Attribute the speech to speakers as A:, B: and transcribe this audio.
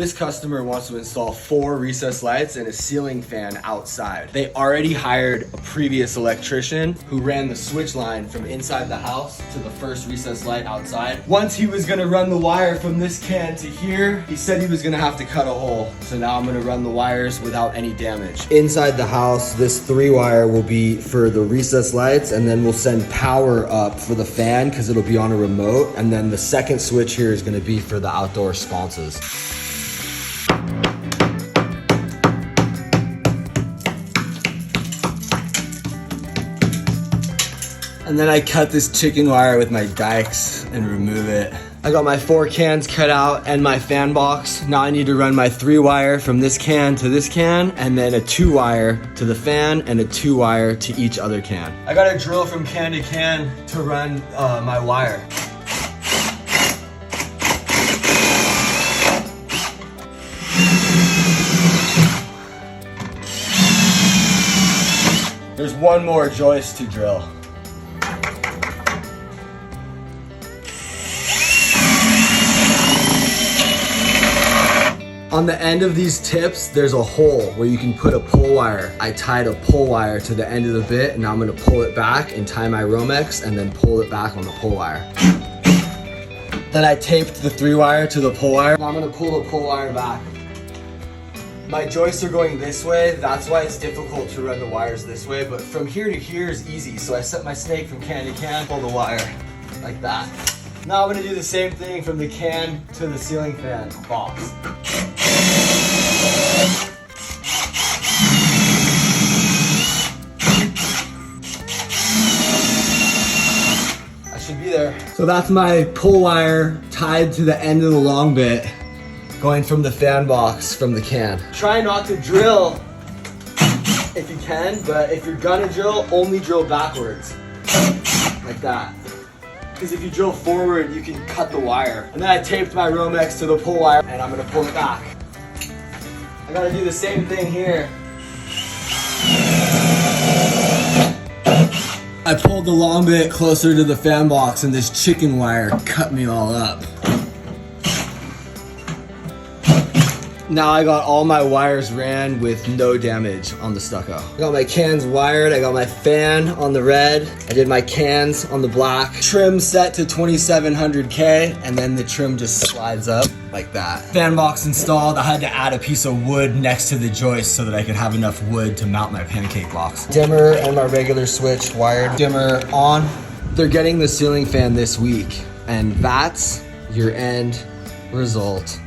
A: This customer wants to install 4 recessed lights and a ceiling fan outside. They already hired a previous electrician who ran the switch line from inside the house to the first recessed light outside. Once he was gonna run the wire from this can to here, he said he was gonna have to cut a hole. So now I'm gonna run the wires without any damage. Inside the house, this 3-wire will be for the recessed lights, and then we'll send power up for the fan because it'll be on a remote. And then the second switch here is gonna be for the outdoor sconces. And then I cut this chicken wire with my dikes and remove it. I got my 4 cans cut out and my fan box. Now I need to run my 3-wire from this can to this can, and then a 2-wire to the fan and a 2-wire to each other can. I got a drill from can to can to run my wire. There's one more joist to drill. On the end of these tips, there's a hole where you can put a pull wire. I tied a pull wire to the end of the bit, and now I'm gonna pull it back and tie my Romex and then pull it back on the pull wire. Then I taped the 3-wire to the pull wire. Now I'm gonna pull the pull wire back. My joists are going this way, that's why it's difficult to run the wires this way, but from here to here is easy. So I set my snake from can to can, pull the wire like that. Now I'm gonna do the same thing from the can to the ceiling fan box. I should be there. So that's my pull wire tied to the end of the long bit, going from the fan box from the can. Try not to drill if you can, but if you're gonna drill, only drill backwards, like that. Because if you drill forward, you can cut the wire. And then I taped my Romex to the pull wire, and I'm gonna pull it back. I gotta do the same thing here. I pulled the long bit closer to the fan box, and this chicken wire cut me all up. Now I got all my wires ran with no damage on the stucco. I got my cans wired, I got my fan on the red, I did my cans on the black. Trim set to 2700K, and then the trim just slides up like that. Fan box installed, I had to add a piece of wood next to the joist so that I could have enough wood to mount my pancake box. Dimmer and my regular switch wired. Dimmer on. They're getting the ceiling fan this week, and that's your end result.